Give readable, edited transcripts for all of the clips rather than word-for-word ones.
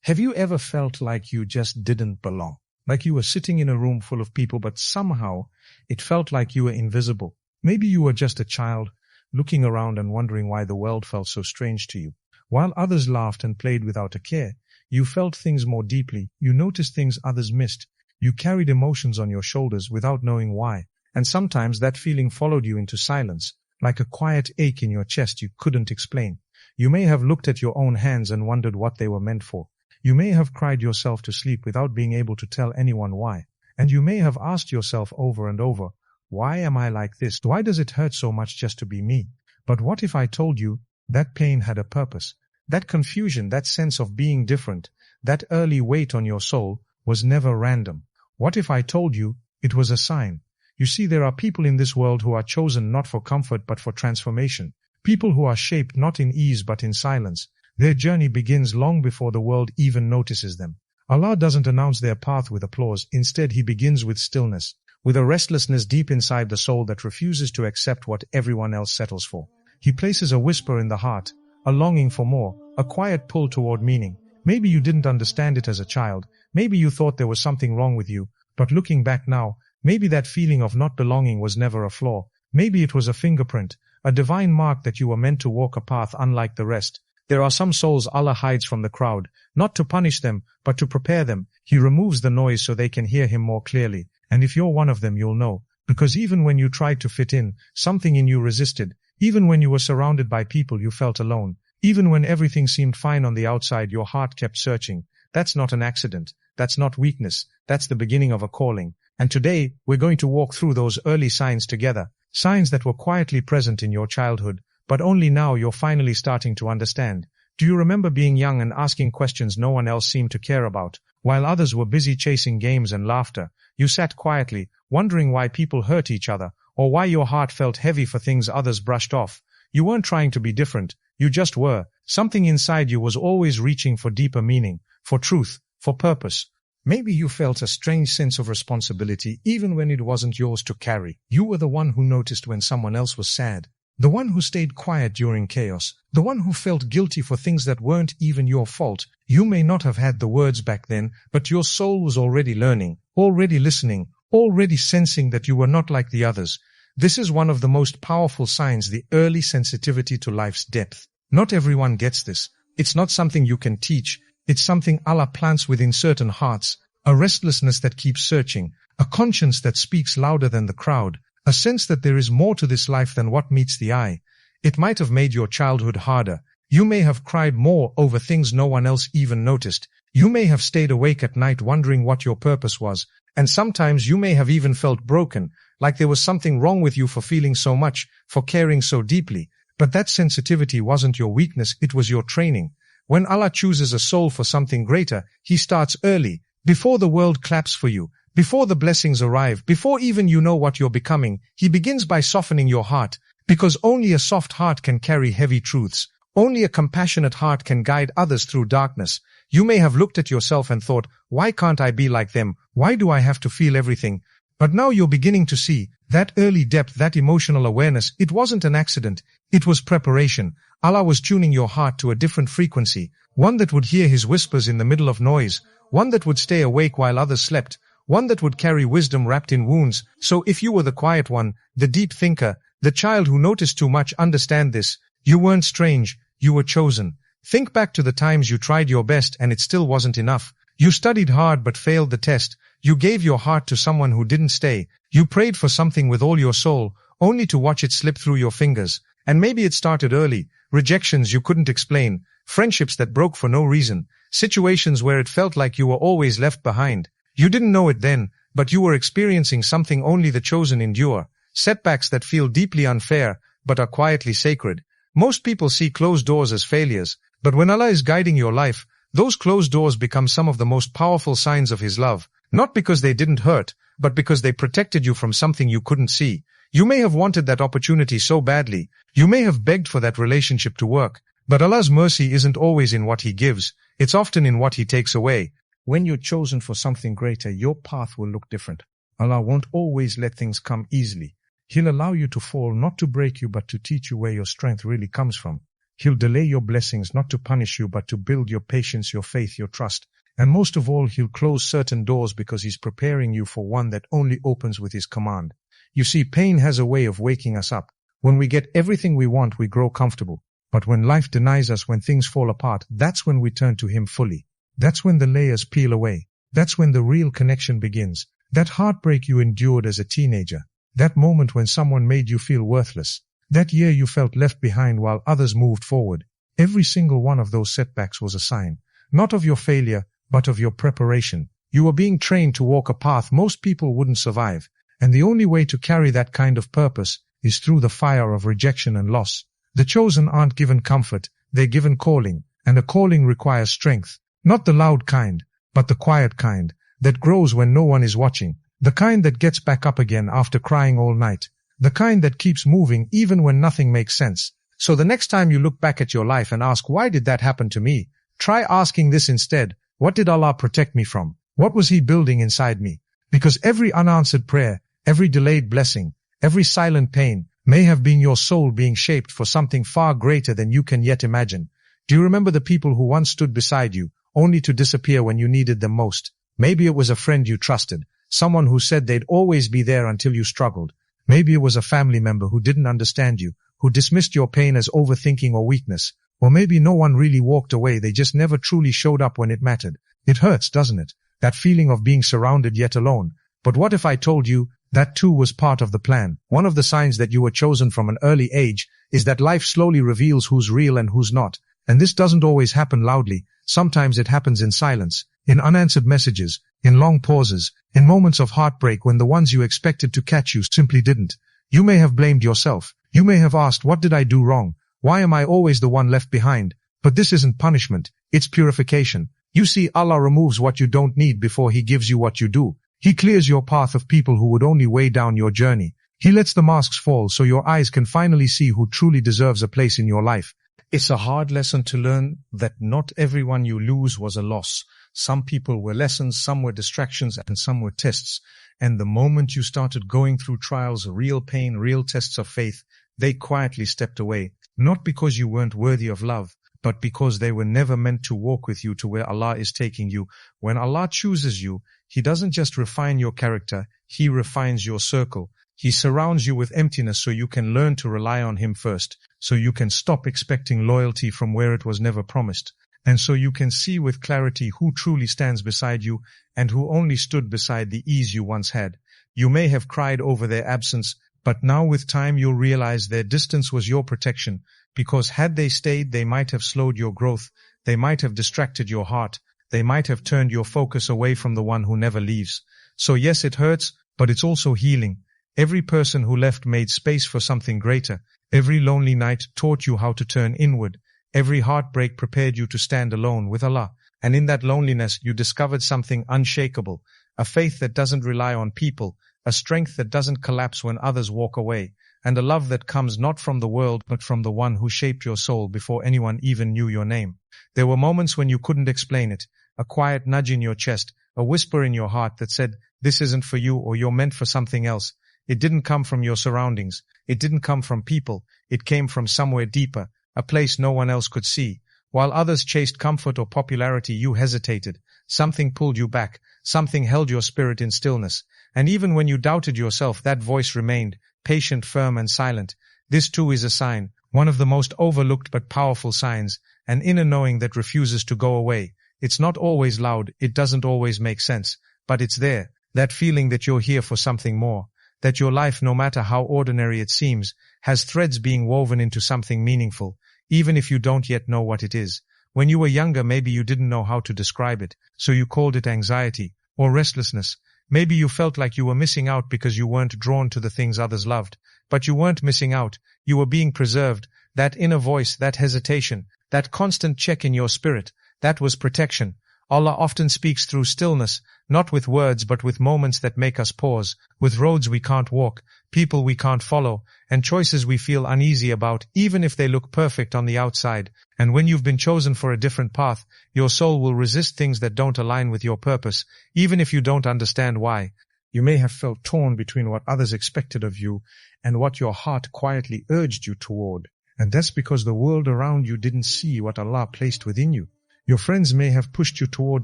Have you ever felt like you just didn't belong? Like you were sitting in a room full of people, but somehow it felt like you were invisible. Maybe you were just a child, looking around and wondering why the world felt so strange to you. While others laughed and played without a care, you felt things more deeply. You noticed things others missed. You carried emotions on your shoulders without knowing why. And sometimes that feeling followed you into silence, like a quiet ache in your chest you couldn't explain. You may have looked at your own hands and wondered what they were meant for. You may have cried yourself to sleep without being able to tell anyone why. And you may have asked yourself over and over, why am I like this? Why does it hurt so much just to be me? But what if I told you that pain had a purpose? That confusion, that sense of being different, that early weight on your soul was never random. What if I told you it was a sign? You see, there are people in this world who are chosen not for comfort but for transformation. People who are shaped not in ease but in silence. Their journey begins long before the world even notices them. Allah doesn't announce their path with applause. Instead, He begins with stillness, with a restlessness deep inside the soul that refuses to accept what everyone else settles for. He places a whisper in the heart, a longing for more, a quiet pull toward meaning. Maybe you didn't understand it as a child. Maybe you thought there was something wrong with you. But looking back now, maybe that feeling of not belonging was never a flaw. Maybe it was a fingerprint, a divine mark that you were meant to walk a path unlike the rest. There are some souls Allah hides from the crowd, not to punish them, but to prepare them. He removes the noise so they can hear Him more clearly. And if you're one of them, you'll know. Because even when you tried to fit in, something in you resisted. Even when you were surrounded by people, you felt alone. Even when everything seemed fine on the outside, your heart kept searching. That's not an accident. That's not weakness. That's the beginning of a calling. And today, we're going to walk through those early signs together. Signs that were quietly present in your childhood, but only now you're finally starting to understand. Do you remember being young and asking questions no one else seemed to care about? While others were busy chasing games and laughter, you sat quietly, wondering why people hurt each other, or why your heart felt heavy for things others brushed off. You weren't trying to be different. You just were. Something inside you was always reaching for deeper meaning, for truth, for purpose. Maybe you felt a strange sense of responsibility even when it wasn't yours to carry. You were the one who noticed when someone else was sad. The one who stayed quiet during chaos. The one who felt guilty for things that weren't even your fault. You may not have had the words back then, but your soul was already learning, already listening, already sensing that you were not like the others. This is one of the most powerful signs, the early sensitivity to life's depth. Not everyone gets this. It's not something you can teach. It's something Allah plants within certain hearts. A restlessness that keeps searching. A conscience that speaks louder than the crowd. A sense that there is more to this life than what meets the eye. It might have made your childhood harder. You may have cried more over things no one else even noticed. You may have stayed awake at night wondering what your purpose was. And sometimes you may have even felt broken, like there was something wrong with you for feeling so much, for caring so deeply. But that sensitivity wasn't your weakness, it was your training. When Allah chooses a soul for something greater, He starts early, before the world claps for you. Before the blessings arrive, before even you know what you're becoming, He begins by softening your heart, because only a soft heart can carry heavy truths. Only a compassionate heart can guide others through darkness. You may have looked at yourself and thought, why can't I be like them? Why do I have to feel everything? But now you're beginning to see, that early depth, that emotional awareness, it wasn't an accident. It was preparation. Allah was tuning your heart to a different frequency, one that would hear His whispers in the middle of noise, one that would stay awake while others slept, one that would carry wisdom wrapped in wounds. So if you were the quiet one, the deep thinker, the child who noticed too much, understand this. You weren't strange, you were chosen. Think back to the times you tried your best and it still wasn't enough. You studied hard but failed the test. You gave your heart to someone who didn't stay. You prayed for something with all your soul, only to watch it slip through your fingers. And maybe it started early. Rejections you couldn't explain. Friendships that broke for no reason. Situations where it felt like you were always left behind. You didn't know it then, but you were experiencing something only the chosen endure. Setbacks that feel deeply unfair, but are quietly sacred. Most people see closed doors as failures, but when Allah is guiding your life, those closed doors become some of the most powerful signs of His love. Not because they didn't hurt, but because they protected you from something you couldn't see. You may have wanted that opportunity so badly. You may have begged for that relationship to work. But Allah's mercy isn't always in what He gives. It's often in what He takes away. When you're chosen for something greater, your path will look different. Allah won't always let things come easily. He'll allow you to fall, not to break you, but to teach you where your strength really comes from. He'll delay your blessings not to punish you but to build your patience, your faith, your trust. And most of all, he'll close certain doors because he's preparing you for one that only opens with his command. You see, pain has a way of waking us up. When we get everything we want, we grow comfortable. But when life denies us, when things fall apart, that's when we turn to him fully. That's when the layers peel away. That's when the real connection begins. That heartbreak you endured as a teenager. That moment when someone made you feel worthless. That year you felt left behind while others moved forward. Every single one of those setbacks was a sign, not of your failure, but of your preparation. You were being trained to walk a path most people wouldn't survive. And the only way to carry that kind of purpose is through the fire of rejection and loss. The chosen aren't given comfort, they're given calling, and a calling requires strength. Not the loud kind, but the quiet kind, that grows when no one is watching. The kind that gets back up again after crying all night. The kind that keeps moving even when nothing makes sense. So the next time you look back at your life and ask, why did that happen to me? Try asking this instead. What did Allah protect me from? What was He building inside me? Because every unanswered prayer, every delayed blessing, every silent pain may have been your soul being shaped for something far greater than you can yet imagine. Do you remember the people who once stood beside you, only to disappear when you needed them most? Maybe it was a friend you trusted, someone who said they'd always be there until you struggled. Maybe it was a family member who didn't understand you, who dismissed your pain as overthinking or weakness. Or maybe no one really walked away, they just never truly showed up when it mattered. It hurts, doesn't it? That feeling of being surrounded yet alone. But what if I told you that too was part of the plan? One of the signs that you were chosen from an early age is that life slowly reveals who's real and who's not. And this doesn't always happen loudly. Sometimes it happens in silence, in unanswered messages, in long pauses, in moments of heartbreak when the ones you expected to catch you simply didn't. You may have blamed yourself. You may have asked, what did I do wrong? Why am I always the one left behind? But this isn't punishment. It's purification. You see, Allah removes what you don't need before He gives you what you do. He clears your path of people who would only weigh down your journey. He lets the masks fall so your eyes can finally see who truly deserves a place in your life. It's a hard lesson to learn that not everyone you lose was a loss. Some people were lessons, some were distractions, and some were tests. And the moment you started going through trials, real pain, real tests of faith, they quietly stepped away. Not because you weren't worthy of love, but because they were never meant to walk with you to where Allah is taking you. When Allah chooses you, He doesn't just refine your character, He refines your circle. He surrounds you with emptiness so you can learn to rely on Him first, so you can stop expecting loyalty from where it was never promised, and so you can see with clarity who truly stands beside you and who only stood beside the ease you once had. You may have cried over their absence, but now with time you'll realize their distance was your protection, because had they stayed, they might have slowed your growth, they might have distracted your heart, they might have turned your focus away from the one who never leaves. So yes, it hurts, but it's also healing. Every person who left made space for something greater. Every lonely night taught you how to turn inward. Every heartbreak prepared you to stand alone with Allah. And in that loneliness, you discovered something unshakable, a faith that doesn't rely on people, a strength that doesn't collapse when others walk away, and a love that comes not from the world but from the one who shaped your soul before anyone even knew your name. There were moments when you couldn't explain it, a quiet nudge in your chest, a whisper in your heart that said, this isn't for you or you're meant for something else. It didn't come from your surroundings. It didn't come from people. It came from somewhere deeper, a place no one else could see. While others chased comfort or popularity, you hesitated. Something pulled you back. Something held your spirit in stillness. And even when you doubted yourself, that voice remained, patient, firm, and silent. This too is a sign, one of the most overlooked but powerful signs, an inner knowing that refuses to go away. It's not always loud, it doesn't always make sense, but it's there, that feeling that you're here for something more, that your life, no matter how ordinary it seems, has threads being woven into something meaningful, even if you don't yet know what it is. When you were younger, maybe you didn't know how to describe it, so you called it anxiety or restlessness. Maybe you felt like you were missing out because you weren't drawn to the things others loved. But you weren't missing out, you were being preserved. That inner voice, that hesitation, that constant check in your spirit, that was protection. Allah often speaks through stillness, not with words but with moments that make us pause, with roads we can't walk, people we can't follow, and choices we feel uneasy about, even if they look perfect on the outside. And when you've been chosen for a different path, your soul will resist things that don't align with your purpose, even if you don't understand why. You may have felt torn between what others expected of you and what your heart quietly urged you toward. And that's because the world around you didn't see what Allah placed within you. Your friends may have pushed you toward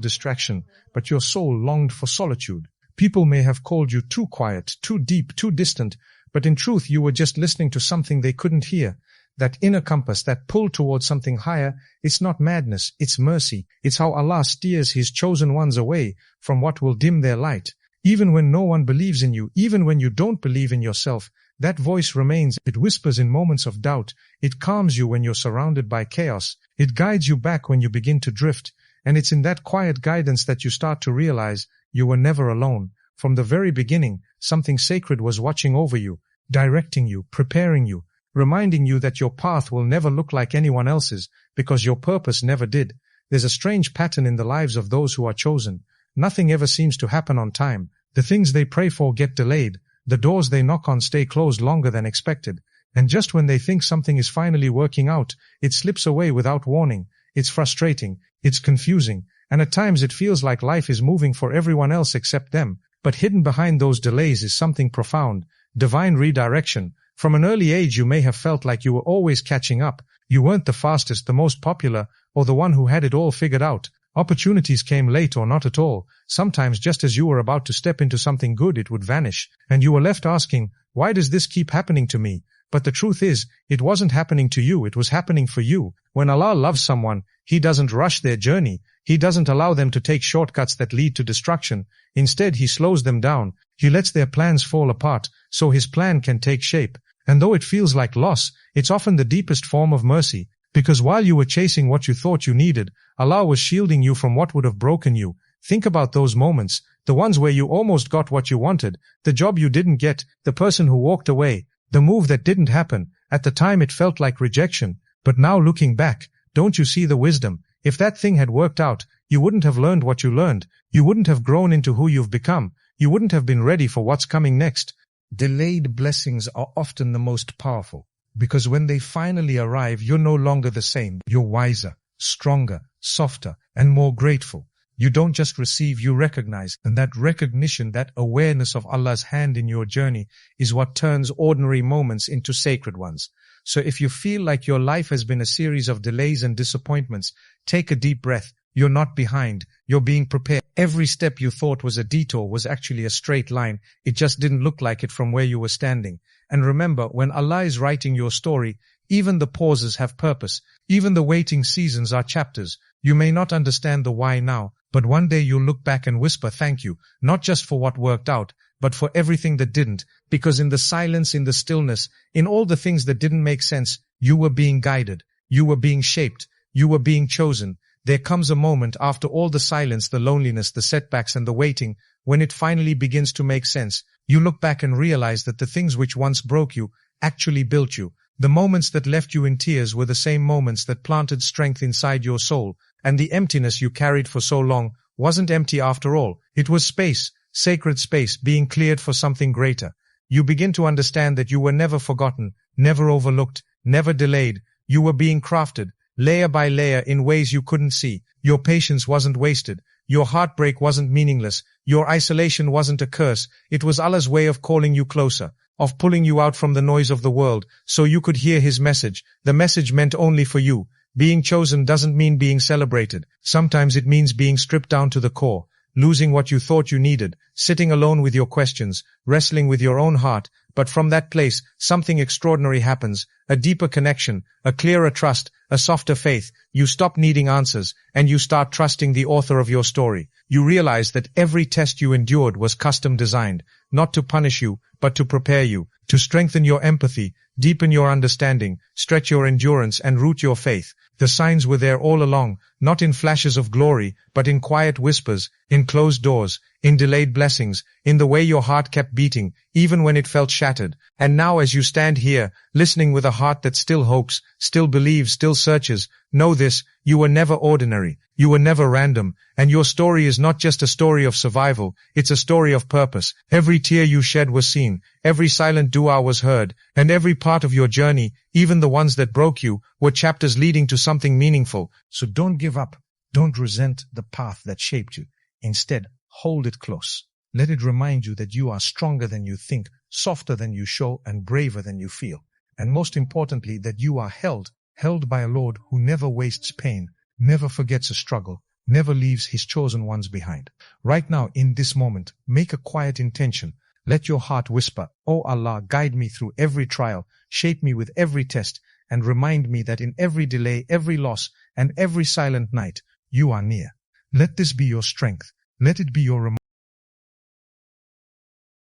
distraction, but your soul longed for solitude. People may have called you too quiet, too deep, too distant, but in truth you were just listening to something they couldn't hear. That inner compass, that pull towards something higher, it's not madness, it's mercy. It's how Allah steers His chosen ones away from what will dim their light. Even when no one believes in you, even when you don't believe in yourself, that voice remains. It whispers in moments of doubt. It calms you when you're surrounded by chaos. It guides you back when you begin to drift. And it's in that quiet guidance that you start to realize you were never alone. From the very beginning, something sacred was watching over you, directing you, preparing you, reminding you that your path will never look like anyone else's because your purpose never did. There's a strange pattern in the lives of those who are chosen. Nothing ever seems to happen on time. The things they pray for get delayed. The doors they knock on stay closed longer than expected. And just when they think something is finally working out, it slips away without warning. It's frustrating. It's confusing. And at times it feels like life is moving for everyone else except them. But hidden behind those delays is something profound. Divine redirection. From an early age you may have felt like you were always catching up. You weren't the fastest, the most popular, or the one who had it all figured out. Opportunities came late or not at all. Sometimes just as you were about to step into something good, it would vanish. And you were left asking, why does this keep happening to me? But the truth is, it wasn't happening to you, it was happening for you. When Allah loves someone, He doesn't rush their journey. He doesn't allow them to take shortcuts that lead to destruction. Instead, He slows them down. He lets their plans fall apart, so His plan can take shape. And though it feels like loss, it's often the deepest form of mercy. Because while you were chasing what you thought you needed, Allah was shielding you from what would have broken you. Think about those moments, the ones where you almost got what you wanted, the job you didn't get, the person who walked away, the move that didn't happen. At the time it felt like rejection, but now looking back, don't you see the wisdom? If that thing had worked out, you wouldn't have learned what you learned. You wouldn't have grown into who you've become. You wouldn't have been ready for what's coming next. Delayed blessings are often the most powerful. Because when they finally arrive, you're no longer the same. You're wiser, stronger, softer, and more grateful. You don't just receive, you recognize. And that recognition, that awareness of Allah's hand in your journey is what turns ordinary moments into sacred ones. So if you feel like your life has been a series of delays and disappointments, take a deep breath. You're not behind. You're being prepared. Every step you thought was a detour was actually a straight line. It just didn't look like it from where you were standing. And remember, when Allah is writing your story, even the pauses have purpose. Even the waiting seasons are chapters. You may not understand the why now, but one day you'll look back and whisper thank you, not just for what worked out, but for everything that didn't. Because in the silence, in the stillness, in all the things that didn't make sense, you were being guided. You were being shaped. You were being chosen. There comes a moment after all the silence, the loneliness, the setbacks, and the waiting, when it finally begins to make sense. You look back and realize that the things which once broke you actually built you. The moments that left you in tears were the same moments that planted strength inside your soul, and the emptiness you carried for so long wasn't empty after all. It was space, sacred space, being cleared for something greater. You begin to understand that you were never forgotten, never overlooked, never delayed. You were being crafted, layer by layer, in ways you couldn't see. Your patience wasn't wasted. Your heartbreak wasn't meaningless. Your isolation wasn't a curse. It was Allah's way of calling you closer, of pulling you out from the noise of the world, so you could hear His message, the message meant only for you. Being chosen doesn't mean being celebrated. Sometimes it means being stripped down to the core, losing what you thought you needed, sitting alone with your questions, wrestling with your own heart. But from that place, something extraordinary happens, a deeper connection, a clearer trust, a softer faith. You stop needing answers, and you start trusting the author of your story. You realize that every test you endured was custom designed, not to punish you, but to prepare you, to strengthen your empathy, deepen your understanding, stretch your endurance, and root your faith. The signs were there all along, not in flashes of glory, but in quiet whispers, in closed doors, in delayed blessings, in the way your heart kept beating, even when it felt shattered. And now as you stand here, listening with a heart that still hopes, still believes, still searches, know this: you were never ordinary, you were never random, and your story is not just a story of survival, it's a story of purpose. Every tear you shed was seen, every silent dua was heard, and every part of your journey, even the ones that broke you, were chapters leading to something meaningful. So don't give up. Don't resent the path that shaped you. Instead, hold it close. Let it remind you that you are stronger than you think, softer than you show, and braver than you feel. And most importantly, that you are held by a Lord who never wastes pain, never forgets a struggle, never leaves his chosen ones behind. Right now, in this moment, make a quiet intention. Let your heart whisper, "O Allah, guide me through every trial, shape me with every test, and remind me that in every delay, every loss, and every silent night, you are near." Let this be your strength. Let it be your reminder